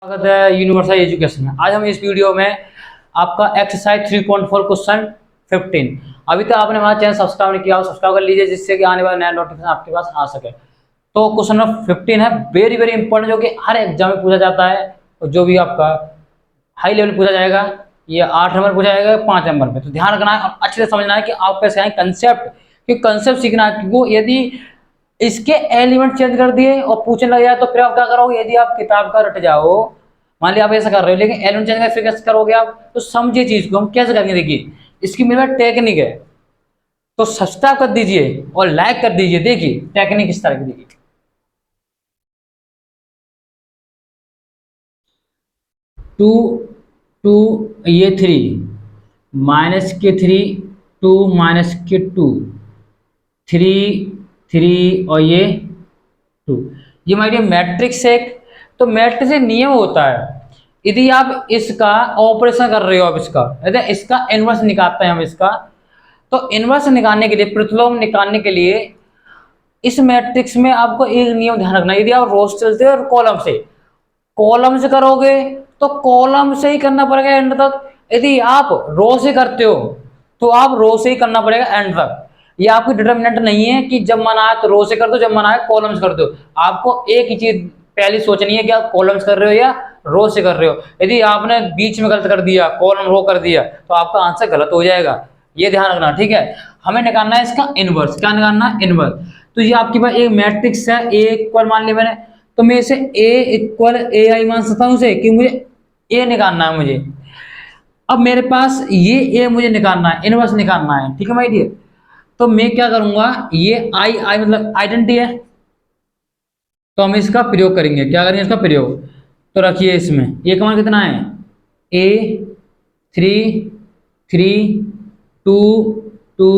स्वागत है universal education में। आज हम इस वीडियो में आपका एक्सरसाइज 3.4 क्वेश्चन 15। अभी तक आपने हमारा चैनल सब्सक्राइब नहीं किया हो, सब्सक्राइब कर लीजिए जिससे कि आने वाला नया नोटिफिकेशन आपके पास आ सके। तो क्वेश्चन नंबर 15 है, वेरी वेरी इंपॉर्टेंट, जो कि हर एग्जाम में पूछा जाता है और जो भी आपका हाई लेवल पूछा जाएगा, ये 8 नंबर पूछा जाएगा 5 नंबर पे। तो ध्यान रखना है और अच्छे से समझना है कि आप कैसे आए कंसेप्ट, कि कंसेप्ट सीखना है। क्योंकि यदि इसके एलिमेंट चेंज कर दिए और पूछने लग जाए तो फिर आप क्या करोगे? यदि आप किताब का रट जाओ, मान लिया आप ऐसा कर रहे हो, लेकिन एलिमेंट चेंज कर फिर कैसे करोगे आप? तो समझिए चीज को, हम कैसे करेंगे। देखिए इसकी मेरे पास टेक्निक है, तो सब्सक्राइब कर दीजिए और लाइक कर दीजिए। देखिए टेक्निक इस तरह की, देखिए टू टू ये 3 माइनस के 3 2 माइनस के 2 3 3 और ये 2, ये हमारी मैट्रिक्स है। तो मैट्रिक्स एक नियम होता है, यदि आप इसका ऑपरेशन कर रहे हो, आप इसका यदि इसका इनवर्स निकालते हैं हम इसका, तो इनवर्स निकालने के लिए, प्रतिलोम निकालने के लिए इस मैट्रिक्स में आपको एक नियम ध्यान रखना है। यदि आप रोज चलते हो और कॉलम से करोगे तो कॉलम से ही करना पड़ेगा एंड तक। यदि आप रो से करते हो तो आप रो से ही करना पड़ेगा एंड तक। ये आपकी डिटर्मिनेंट नहीं है कि जब मन आए तो रो से कर दो, जब मन आए कॉलम से कर दो। आपको एक ही चीज पहले सोचनी है कि आप कॉलम से कर रहे हो या रो से कर रहे हो। यदि आपने बीच में गलत कर दिया, कॉलम रो कर दिया, तो आपका आंसर गलत हो जाएगा। ये ध्यान रखना, ठीक है। हमें निकालना है इसका इनवर्स। क्या निकालना है? इनवर्स। तो ये आपके पास एक मैट्रिक्स है, ए इक्वल मान लिया मैंने, तो मैं इसे ए इक्वल ए आई मान सकता हूँ इसे, कि मुझे ए निकालना है मुझे। अब मेरे पास ये ए मुझे निकालना है, इनवर्स निकालना है, ठीक है माय डियर। तो मैं क्या करूंगा, ये आई आई मतलब आइडेंटिटी है, तो हम इसका प्रयोग करेंगे। क्या करेंगे? इसका प्रयोग। तो रखिए इसमें ए का मान कितना है? ए 3 3 2 2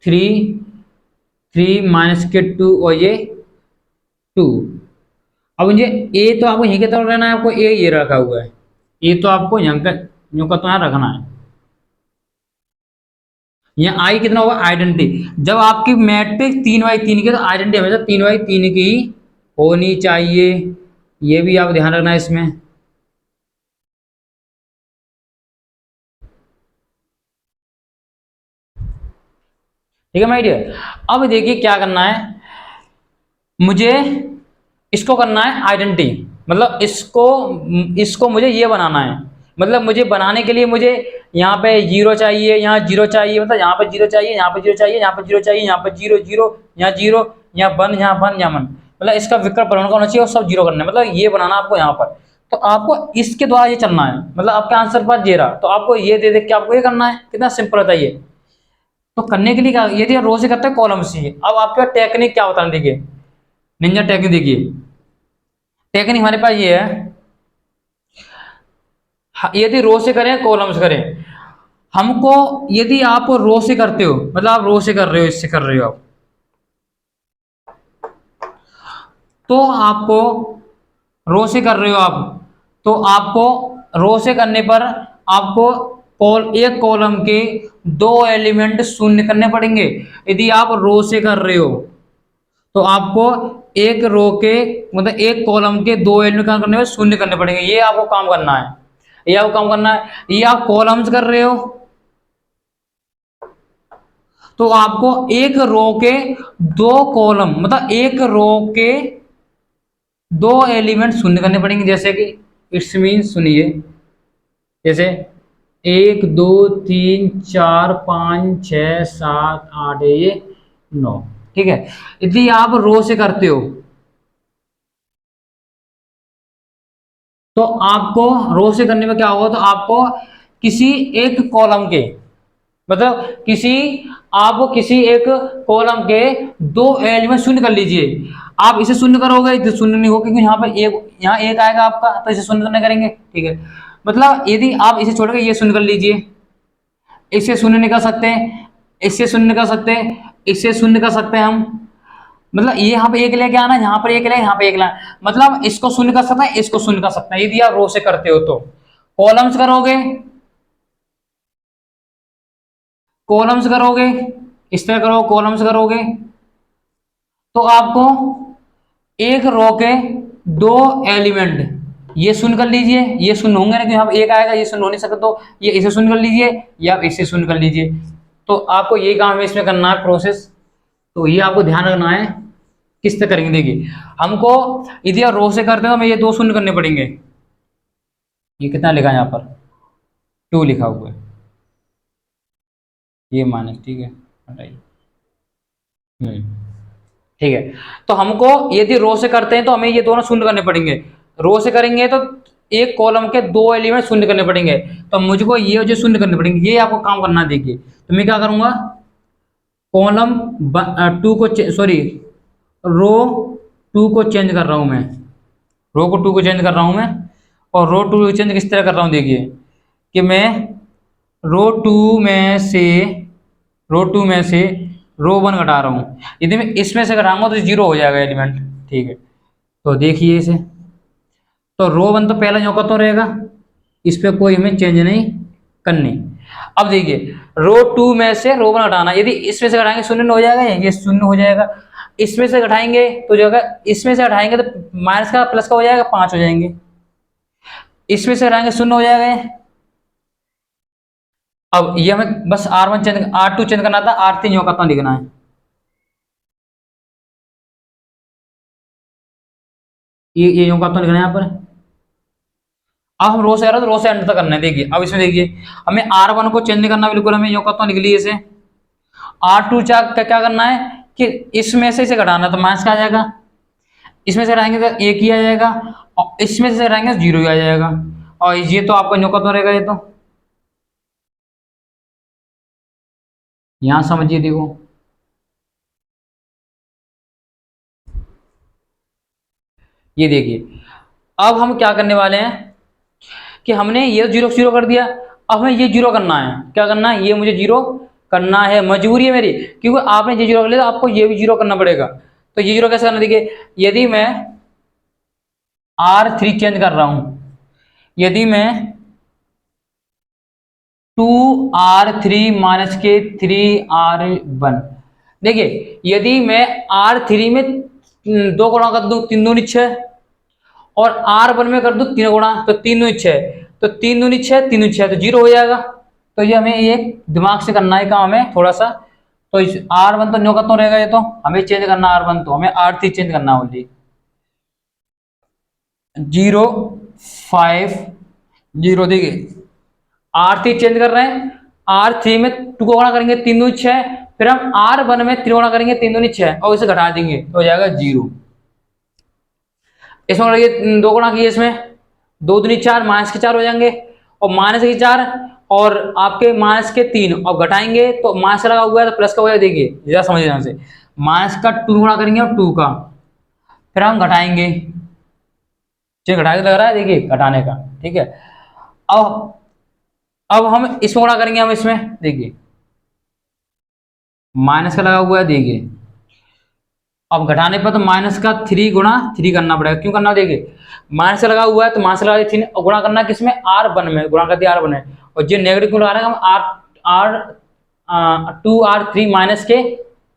3 3 माइनस के 2 और ये 2। अब मुझे ए तो आपको यहीं की तरफ रहना है, आपको ए ये रखा हुआ है, ए तो आपको यहाँ का यूं का तो यहाँ रखना है। यहाँ आई कितना होगा? आइडेंटिटी। जब आपकी मैट्रिक्स 3/3 की, तो आइडेंटिटी हमेशा 3/3 की ही होनी चाहिए। ये भी आप ध्यान रखना है इसमें। ठीक है माय डियर। अब देखिए क्या करना है मुझे, इसको करना है आइडेंटिटी, मतलब इसको इसको मुझे ये बनाना है। मतलब मुझे बनाने के लिए मुझे यहाँ पे जीरो चाहिए, यहाँ जीरो चाहिए, मतलब यहाँ पे जीरो चाहिए, यहाँ पे जीरो चाहिए, यहाँ पे जीरो चाहिए, यहाँ पे जीरो जीरो, यहाँ जीरो, यहाँ वन, यहाँ वन, यहाँ वन। मतलब इसका विकल्प परिमाण का होना चाहिए और सब जीरो करना है। मतलब ये बनाना आपको यहाँ पर। तो आपको इसके द्वारा ये चलना है, मतलब आपके आंसर पर ये रहा, तो आपको ये दे के आपको ये करना है। कितना सिंपल होता है ये। तो करने के लिए क्या, यदि रो से करते हैं कॉलम से। अब आपका टेक्निक क्या होता है, देखिए निंजा टेक्निक। देखिए टेक्निक हमारे पास ये है, यदि रो से करें कॉलम से करें, हमको यदि आप रो से करते हो, मतलब आप रो से कर रहे हो, इससे कर रहे हो आप, तो आपको रो से कर रहे हो आप, तो आपको रो से करने पर आपको एक कॉलम के 2 एलिमेंट शून्य करने पड़ेंगे। यदि आप रो से कर रहे हो तो आपको एक रो के, मतलब एक कॉलम के 2 एलिमेंट करने में शून्य करने पड़ेंगे। ये आपको काम करना है, ये आपको काम करना है। ये आप कॉलम्स कर रहे हो तो आपको एक रो के 2 कॉलम, मतलब एक रो के 2 एलिमेंट शून्य करने पड़ेंगे। जैसे कि इट्स मीन, सुनिए, जैसे 1 2 3 4 5 6 7 8 ये 9, ठीक है। यदि आप रो से करते हो तो आपको रो से करने में क्या होगा, तो आपको किसी एक कॉलम के, मतलब किसी एक कॉलम के 2 एलिमेंट शून्य कर लीजिए। आप इसे शून्य करोगे तो शून्य नहीं होगा, क्योंकि यहाँ पर यहाँ एक आएगा आपका, तो इसे शून्य नहीं करेंगे, ठीक है। मतलब यदि आप इसे छोड़ के ये शून्य कर लीजिए, इससे शून्य निकल सकते हैं, इससे शून्य निकल सकते हैं, इससे शून्य कर सकते हैं हम। मतलब ये यहाँ पे एक लेके आना, यहाँ पर एक ले, यहाँ पे एक लाना, मतलब इसको शून्य कर सकते हैं, इसको शून्य कर सकते हैं। यदि आप रो से करते हो तो कॉलम्स करोगे, कॉलम्स करोगे इस तरह करो, कॉलम्स करोगे तो आपको एक रो के 2 एलिमेंट ये शून्य कर लीजिए, ये शून्य होंगे ना, कि यहाँ एक आएगा, ये शून्य हो नहीं सकता, तो ये इसे शून्य कर लीजिए या इसे शून्य कर लीजिए। तो आपको ये काम है इसमें करना है प्रोसेस। तो ये आपको ध्यान रखना है किस तरह करेंगे। देखिए हमको यदि आप रो से करते हैं तो हमें ये दो शून्य करने पड़ेंगे। ये कितना लिखा है यहाँ पर, 2 लिखा हुआ है, ये माइनस, ठीक है, हटाइए। ठीक है। तो हमको यदि रो से करते हैं तो हमें ये दोनों शून्य करने पड़ेंगे। रो से करेंगे तो एक कॉलम के दो एलिमेंट शून्य करने पड़ेंगे, तो मुझको ये जो शून्य करने पड़ेंगे, ये आपको काम करना है। देखिए तो मैं क्या करूंगा, कॉलम 2 को सॉरी रो 2 को चेंज कर रहा हूं मैं, रो को 2 को चेंज कर रहा हूं मैं। और रो 2 चेंज किस तरह कर रहा हूं, देखिए कि मैं रो 2 में से रो 2 में से रो 1 घटा रहा हूँ। यदि मैं इसमें से घटाऊंगा तो जीरो हो जाएगा एलिमेंट, ठीक है। तो देखिए इसे, तो रो 1 तो पहला जो का तो रहेगा, इस पे कोई हमें चेंज नहीं करनी। अब देखिए रो 2 में से रो 1 घटाना, यदि इसमें से घटाएंगे शून्य हो जाएगा, ये शून्य हो जाएगा। इसमें से घटाएंगे तो जो है, इसमें से घटाएंगे तो माइनस का प्लस का हो जाएगा, 5 हो जाएंगे। इसमें से घटाएंगे शून्य हो जाएगा ये। अब ये हमें बस R1 चेंज, R2 चेंज करना था, R3 जो का लिखना है। ये यूं का तो लिखना है यहाँ पर। अब हम रो से आ रहे हैं तो रो से एंड तक करना है। देखिए अब इसमें देखिए हमें R1 को चेंज नहीं करना बिल्कुल, हमें यूं का तो लिख लिए इसे। R2 क्या करना है कि इसमें से इसे घटाना, तो माइनस का आ जाएगा। इसमें से हटाएंगे तो एक ही आ जाएगा, और इसमें से हटाएंगे तो जीरो ही आ जाएगा। और ये तो आपका यूं का तो रहेगा, ये तो यहां समझिए। देखो ये देखिए अब हम क्या करने वाले हैं कि हमने ये जीरो जीरो कर दिया, अब हमें ये जीरो करना है। क्या करना है, ये मुझे जीरो करना है, मजबूरी है मेरी, क्योंकि आपने ये जीरो कर लिया तो आपको ये भी जीरो करना पड़ेगा। तो ये जीरो कैसे करना, देखिए यदि मैं R3 चेंज कर रहा हूं, यदि मैं 2R3 माइनस के 3R1, देखिए यदि मैं R3 में दो गुणा कर दूं, 3 दूनी 6, और R1 में कर दूं 3 गुणा, तो 3 दूनी 6, तो 3 दूनी 6, 3 दूनी 6, तो जीरो हो जाएगा। तो ये हमें ये दिमाग से करना है काम हमें थोड़ा सा। तो R1 तो न्यू का तो रहेगा, ये तो हमें चेंज करना R1, तो हमें R3 चेंज करना ओनली। 0 5 0, देखिए R3 चेंज कर रहे हैं, R3 में 2 को गुणा करेंगे 3 दूनी 6, फिर हम R1 में 3 गुणा करेंगे 3 दूनी 6, और इसे घटा देंगे तो हो जाएगा 0। इसमें लगे 2 गुणा किए, इसमें 2 दूनी 4, माइनस के 4 हो जाएंगे, और माइनस के 4 और आपके माइनस के 3, और घटाएंगे तो माइनस लगा हुआ है तो प्लस का हो जाएगा। देखिए जरा समझ ध्यान से, माइनस का 2 गुणा करेंगे और 2 का, फिर हम घटाएंगे, जो घटा के लग रहा है, देखिए घटाने का, ठीक है। अब अब हम इसमें गुणा करेंगे, हम इसमें देखिए माइनस का लगा हुआ है, देखिए अब घटाने पर तो माइनस का 3 गुणा 3 करना पड़ेगा। क्यों करना, देखिए माइनस का लगा हुआ है तो माइनस लगा 3, और गुणा करना किसमें, R1 में, गुणा कर दिया R1 में। और जो नेगेटिव क्यों लगा रहे हैं हम, R 2R3 माइनस के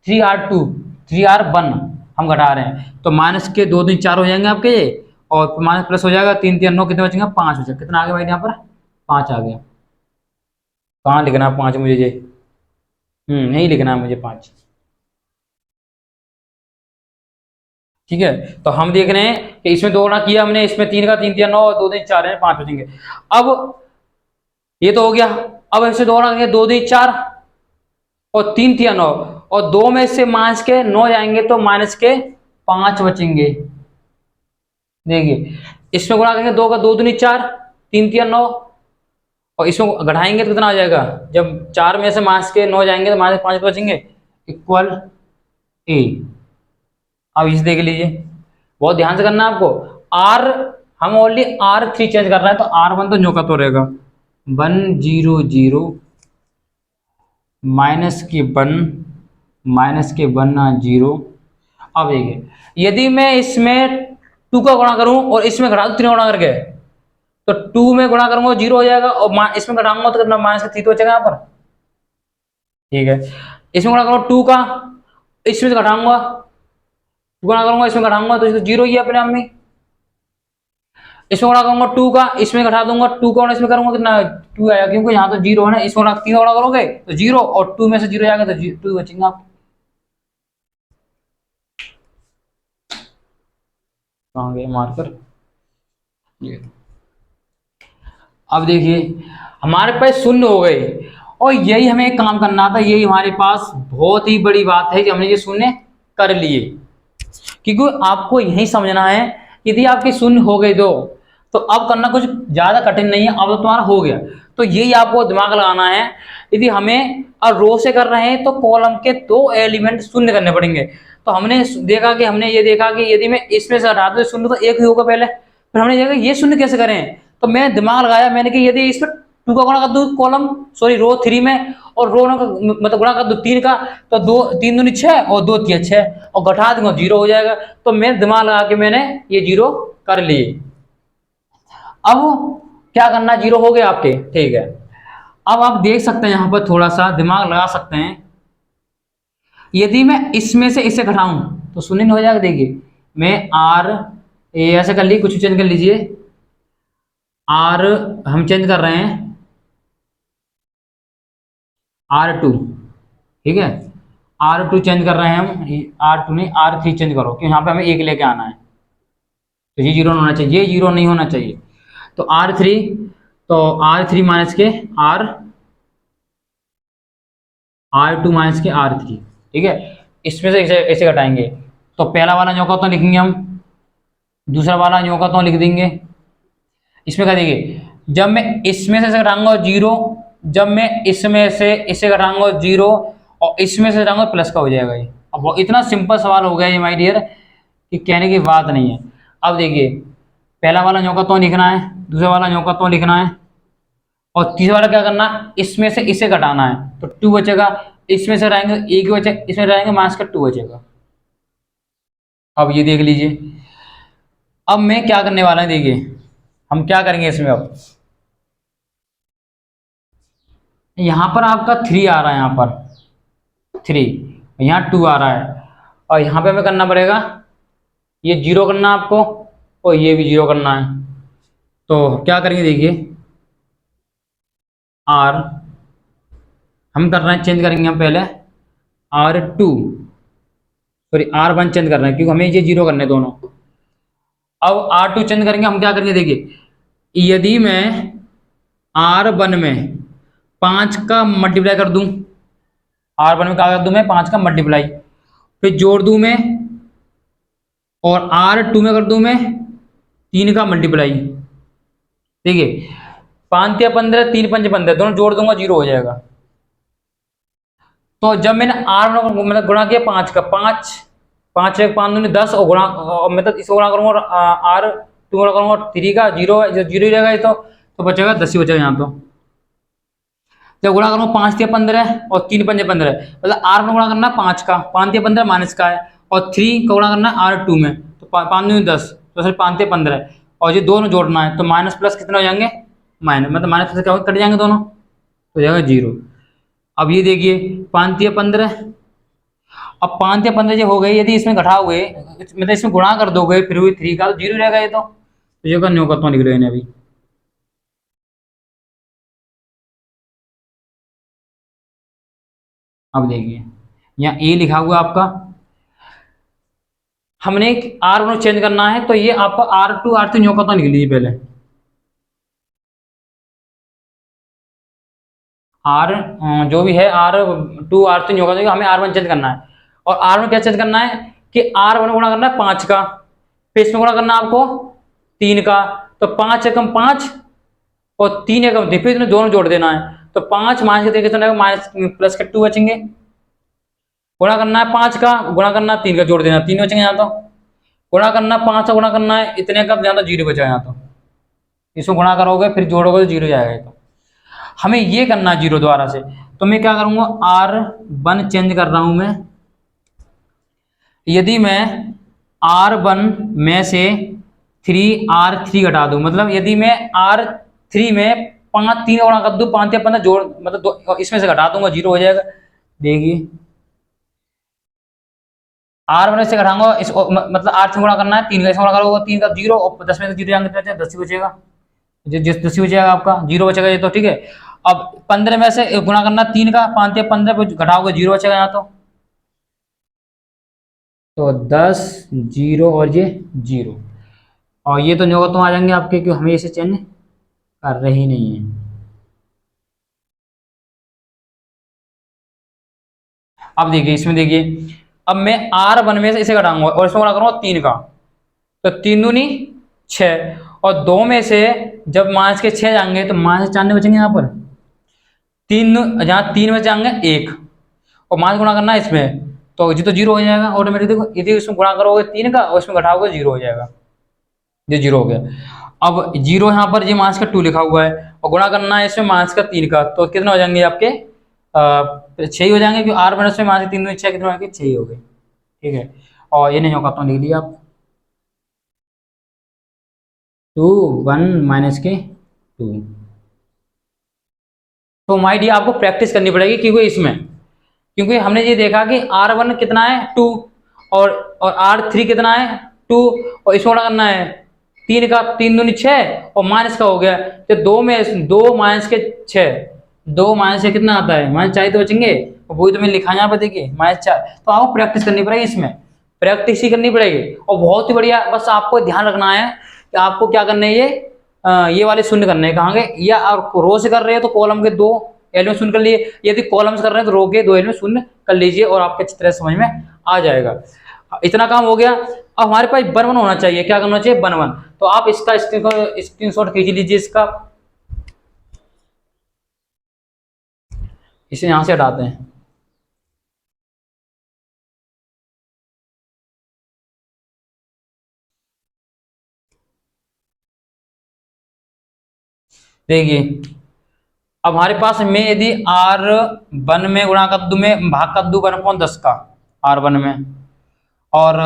3R2 3R1 हम घटा रहे हैं, तो माइनस के 2 दिन 4 हो जाएंगे आपके ये, और माइनस प्लस हो जाएगा 3 3 9, कितने बचेंगे, 5 बचे। कितना आ गया भाई यहाँ पर, 5 आ गया। कहाँ लिखना है 5 मुझे ये, नहीं लिखना है मुझे 5, ठीक है। तो हम देख रहे हैं कि इसमें 2 गुणा किया हमने, इसमें 3 का 3 3 9, 2 दिन 4 है, 5 बचेंगे। अब ये तो हो गया। अब ऐसे 2 गुणा करेंगे, 2 दिन 4 और 3 3 9, और 2 में से माइनस के 9 जाएंगे तो माइनस के 5 बचेंगे। देखिए इसमें गुणा करेंगे, 2 का 2 दूनी 4, 3 3 9, और इसमें घटाएंगे तो कितना आ जाएगा, जब 4 में से माइनस के 9 जाएंगे तो माइनस 5 बचेंगे, इक्वल ए। अब इसे देख लीजिए, बहुत ध्यान से करना है आपको। आर हम ओनली R3 चेंज कर रहे हैं, तो R1 तो न्यू का तो रहेगा, 1 0 0 माइनस के 1 0। अब देखिए यदि मैं इसमें 2 का गुणा करूं और इसमें घटा दूं 3 गुणा करके, तो 2 में गुणा करूंगा 0 हो जाएगा, और इसमें घटाऊंगा तो कितना, माइनस का 3 तो बचेगा यहाँ पर, ठीक है। इसमें गुणा करूंगा 2 का, इसमें से घटाऊंगा, गुणा करूंगा इसमें घटाऊंगा, तो जीरो ही है अपने आप में। इसमें गुणा करूंगा 2 का, इसमें घटा दूंगा 2 का और इसमें करूंगा कितना 2 आएगा, क्योंकि यहाँ तो 0 है ना, इसमें 3 गुणा करोगे तो 0 और 2 में से 0 जाएगा तो 2 बचेंगे आप। कहाँ गए मार्कर, ये। अब देखिए हमारे पास शून्य हो गए, और यही हमें एक काम करना था, यही हमारे पास बहुत ही बड़ी बात है कि हमने ये शून्य कर लिए, क्योंकि आपको यही समझना है यदि आपके शून्य हो गए दो तो अब करना कुछ ज्यादा कठिन नहीं है, अब तो तुम्हारा हो गया। तो यही आपको दिमाग लगाना है, यदि हमें और रो से कर रहे हैं तो कॉलम के 2 एलिमेंट शून्य करने पड़ेंगे। तो हमने देखा कि हमने ये देखा कि यदि मैं इसमें से हटा दूं शून्य तो एक ही होगा पहले, फिर हमने देखा ये शून्य कैसे करें, तो मैं दिमाग लगाया, मैंने कि यदि इसमें 2 का गुणा कर दूं कॉलम सॉरी रो 3 में, और रो का मतलब गुणा कर दो 3 का, तो 2 3 दूनी 6 और 2 3 6 और घटा दूंगा 0 हो जाएगा। तो मैं दिमाग लगा के मैंने ये 0 कर लिए। अब क्या करना, 0 हो गया आपके, ठीक है। अब आप देख सकते हैं यहाँ पर थोड़ा सा दिमाग लगा सकते हैं, यदि मैं इसमें से इसे घटाऊं तो शून्य हो जाएगा। देखिए मैं आर ऐसे कर ली, कुछ चेंज कर लीजिए, आर हम चेंज कर रहे हैं R2, ठीक है, R2 चेंज कर रहे हैं हम, R2 नहीं R3 चेंज करो, क्योंकि यहाँ पे हमें एक लेके आना है, तो ये 0 होना चाहिए, ये 0 नहीं होना चाहिए। तो R3, तो R3 माइनस के R2 माइनस के R3, ठीक है, इसमें से ऐसे घटाएंगे। तो पहला वाला न्योका तो लिखेंगे हम, दूसरा वाला न्योका तो लिख देंगे। इसमें क्या देंगे, जब मैं इसमें से घटाऊंगा 0, जब मैं इसमें से इसे घटाऊंगा 0 और इसमें से घटाऊंगा प्लस का हो जाएगा ये। अब इतना सिंपल सवाल हो गया ये माय डियर कि कहने की बात नहीं है। अब देखिए पहला वाला न्योका तो लिखना है, दूसरा वाला न्योका तो लिखना है, और तीसरा वाला क्या करना, इसमें से इसे घटाना है, तो 2 बचेगा, इसमें से रहेंगे एक बचे, इसमें रहेंगे माइनस का 2 बचेगा। अब ये देख लीजिए, अब मैं क्या करने वाला है, देखिए हम क्या करेंगे इसमें। अब यहाँ पर आपका 3 आ रहा है, यहाँ पर 3, यहाँ 2 आ रहा है, और यहाँ पे हमें करना पड़ेगा ये 0 करना है आपको, और ये भी 0 करना है। तो क्या करेंगे देखिए, R हम कर रहे हैं, चेंज करेंगे हम पहले R2 सॉरी R1 चेंज कर रहे हैं, क्योंकि हमें ये 0 करने दोनों। अब R2 चेंज करेंगे, हम क्या करेंगे देखिए, यदि मैं R1 में 5 का मल्टीप्लाई कर दूं, R1 में क्या कर दूं मैं 5 का मल्टीप्लाई, फिर जोड़ दूं मैं, और R2 में कर दूं मैं 3 का मल्टीप्लाई, ठीक है, 5 या 15 3 5 15 दोनों जोड़ दूंगा 0 हो जाएगा। तो जब मैंने मतलब गुणा किया 5 का, 5 5 एक 5 दूनी 10 और गुणा मतलब इसको गुणा करूंगा R2 गुणा करूंगा 3 का 0 0 ही रहेगा ये, तो बचेगा 10 ही बचेगा यहाँ। तो जब गुणा करूंगा 5 या 15 और 3 5 15, मतलब R में गुणा करना 5 का, 5 या 15 माइनस का है, और 3 का गुणा करना है R2 में, तो 5 दूनी 10 तो सर 5 या 15, और ये दोनों जोड़ना है, तो माइनस प्लस कितने हो जाएंगे, माइनस, मतलब माइनस प्लस क्या कट जाएंगे दोनों, तो जाएगा 0। अब ये देखिए 5 या 15, अब 5 या 15 जो हो गए, यदि इसमें घटाओगे मतलब इसमें गुणा कर दोगे फिर भी 3 का, तो 0 रहेगा ये, तो ये का न्यू करता हूँ, लिख लो इन्हें अभी। अब देखिए यहाँ ए लिखा हुआ आपका, हमने R1 चेंज करना है, तो ये आपको R2 R3 न्यू करता हूँ लिख लीजिए पहले। जो भी है R2 R3 न्यू करता हमें R1 चेंज करना है, और R1 क्या चेंज करना है कि R1 गुणा करना है 5 का, फिर इसमें गुणा करना है आपको 3 का, तो 5 एकम 5 और 3 एकम 3, फिर इसमें दोनों जोड़ देना है, तो 5 माइनस के तरीके से माइनस प्लस के 2 बचेंगे, गुणा करना है 5 का, गुणा करना है 3 का, जोड़ देना 3 बचेंगे यहाँ। तो गुणा करना 5 का गुणा करना है इतने का, यहाँ तो 0 बचा यहाँ। तो इसको गुणा करोगे फिर जोड़ोगे तो 0 जाएगा। तो हमें ये करना है 0 द्वारा से, तो मैं क्या करूंगा R1 चेंज कर रहा हूं मैं, यदि मैं R1 में से 3R3 घटा दूं, मतलब यदि मैं R3 में 5 3 गुणा कर दूं, 5 या 15 जोड़ मतलब इसमें से घटा दूंगा 0 हो जाएगा। देखिए आर वन से घटाऊंगा इस मतलब आर से गुणा करना है, 3 का इससे गुणा करोगे 3 का 0 और 10 में से 0 जाएंगे तो 10 ही बचेगा, जिस 10 ही बचेगा आपका, 0 बचेगा ये तो ठीक है। अब 15 में से गुणा करना 3 का, 5 या 15 पे घटाओगे 0 बचेगा यहाँ तो 10 0 और ये 0 और ये तो न्यूनतम आ जाएंगे आपके, क्यों हमें इसे चेंज कर रहे ही नहीं है। अब देखिए इसमें देखिए, अब मैं आर वन में से इसे घटाऊंगा और इसमें गुणा करूंगा 3 का, तो 3 दूनी 6 और 2 में से जब माइनस के 6 जाएंगे तो माइनस 4 बचेंगे यहाँ पर, 3 जहाँ 3 में जाएंगे 1 और माइनस गुणा करना है इसमें तो जी तो 0 हो जाएगा ऑटोमेटिक। देखो यदि इसमें गुणा करोगे 3 का और इसमें घटाओगे 0 हो जाएगा, ये 0 हो गया। अब 0 यहाँ पर ये माइनस का 2 लिखा हुआ है और गुणा करना है इसमें माइनस का 3 का, तो कितने हो जाएंगे आपके 6 ही हो जाएंगे, क्योंकि आर माइनस में माइनस 3 6 कितने हो जाएंगे 6 ही हो गए, ठीक है। और ये नहीं होगा तो लिख लिया आप 2 1 माइनस के 2। तो माई डी आपको प्रैक्टिस करनी पड़ेगी, क्योंकि हमने ये देखा कि R1 कितना है 2 और R3 कितना है 2 और इसको गुणा करना है 3 का, 3 दूनी 6 और माइनस का हो गया, तो 2 माइनस के 6, 2 माइनस से कितना आता है माइनस 4 तो बचेंगे, और वही तो मैंने लिखा यहाँ पर देखिए माइनस 4। तो आपको प्रैक्टिस करनी पड़ेगी, इसमें प्रैक्टिस ही करनी पड़ेगी और बहुत ही बढ़िया। बस आपको ध्यान रखना है कि आपको क्या करना है, ये वाले शून्य करने हैं कहाँ के, या आप रो से कर रहे हैं तो कॉलम के 2 एलिमेंट शून्य कर लिए, यदि कॉलम्स कर रहे हैं तो रो के 2 एलिमेंट शून्य कर लीजिए और आपके अच्छी तरह समझ में आ जाएगा। इतना काम हो गया। अब हमारे पास 1 1 होना चाहिए, क्या करना चाहिए 1 1। तो आप इसका स्क्रीनशॉट खींच लीजिए, इसका इसे यहां से हटाते हैं। देखिए अब हमारे पास में यदि R1 में गुणा कर दूं, में भाग कर दूं 1/10 का R1 में, और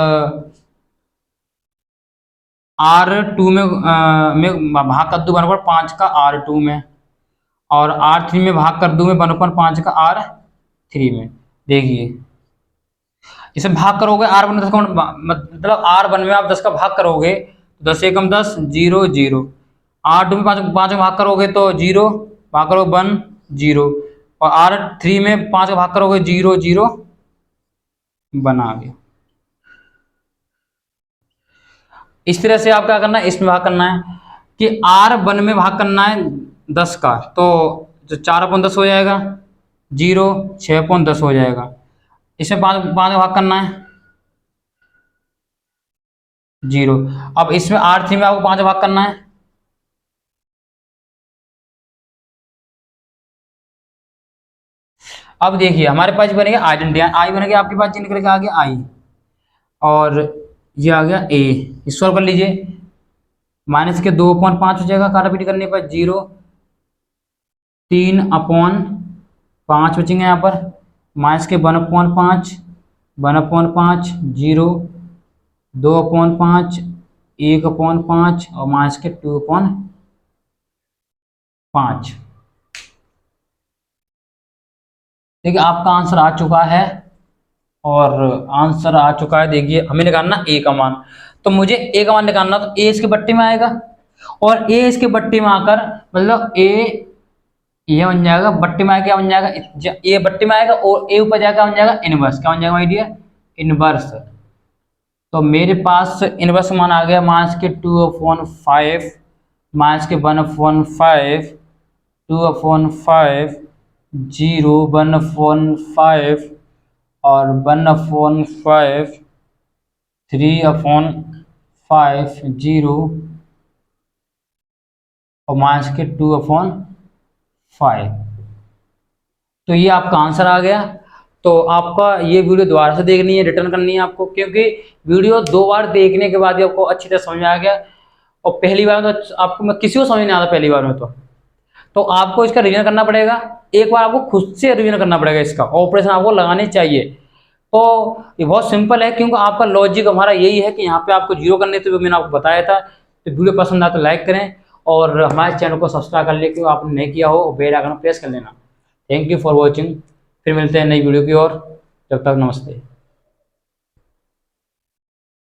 R2 में भाग कर दूं 1/5 का R2 में, और R3 में भाग कर दूं मैं 1/5 का R3 में। देखिए इसे भाग करोगे R1 10 का मतलब R1 में आप 10 का भाग करोगे तो 10 एकम 10 0 0, R2 में 5 का भाग करोगे तो 0 भाग करो 1 0, और R3 में 5 का भाग करोगे 0 0 बना गया। इस तरह से आप क्या करना है, इसमें भाग करना है कि R1 में भाग करना है 10 का, तो 4/10 हो जाएगा, 0 6/10 हो जाएगा। इसमें 5 का भाग करना है 0। अब इसमें R3 में आपको 5 का भाग करना है, अब देखिए हमारे पास बनेगा आइडेंटिटी, आई बन गया आपके पास, निकल के आ गया आई, और ये आ गया ए। सॉल्व कर लीजिए, माइनस के 2/5 हो जाएगा, काटापीटी करने पर 0, 3/5 बचेंगे यहाँ पर, माइनस के 1/5 1/5 0, 2/5 1/5 और माइनस के 2/5। देखिए आपका आंसर आ चुका है, और आंसर आ चुका है। देखिए हमें निकालना ए का मान, तो मुझे ए का मान निकालना, तो ए इसके बट्टे में आएगा, और ए इसके बट्टे में आकर मतलब ए ये बन जाएगा, बट्टे में आएगा क्या बन जाएगा, ए बट्टे में आएगा और ए ऊपर जाएगा बन जाएगा इनवर्स, क्या बन जाएगा माय डियर इनवर्स। तो मेरे पास इनवर्स मान आ गया माइनस के 2/5, माइनस के 1/5, 2/5 0 1/5 और 1/5 3/5 0 और माइनस के 2/5। तो ये आपका आंसर आ गया। तो आपका ये वीडियो दोबारा से देखनी है, रिटर्न करनी है आपको, क्योंकि वीडियो 2 बार देखने के बाद ही आपको अच्छी तरह समझ में आ गया, और पहली बार में तो आपको मैं किसी को समझ नहीं आता पहली बार में, तो आपको इसका रिवीजन करना पड़ेगा, एक बार आपको खुद से रिवीजन करना पड़ेगा, इसका ऑपरेशन आपको लगाने चाहिए। तो ये बहुत सिंपल है, क्योंकि आपका लॉजिक हमारा यही है कि यहाँ पे आपको 0 करने थे, मैंने आपको बताया था। तो वीडियो पसंद आए तो लाइक करें, और हमारे चैनल को सब्सक्राइब कर लें, क्योंकि आपने नहीं किया हो, बेल आइकन प्रेस कर लेना। थैंक यू फॉर वॉचिंग, फिर मिलते हैं नई वीडियो की ओर, जब तक नमस्ते।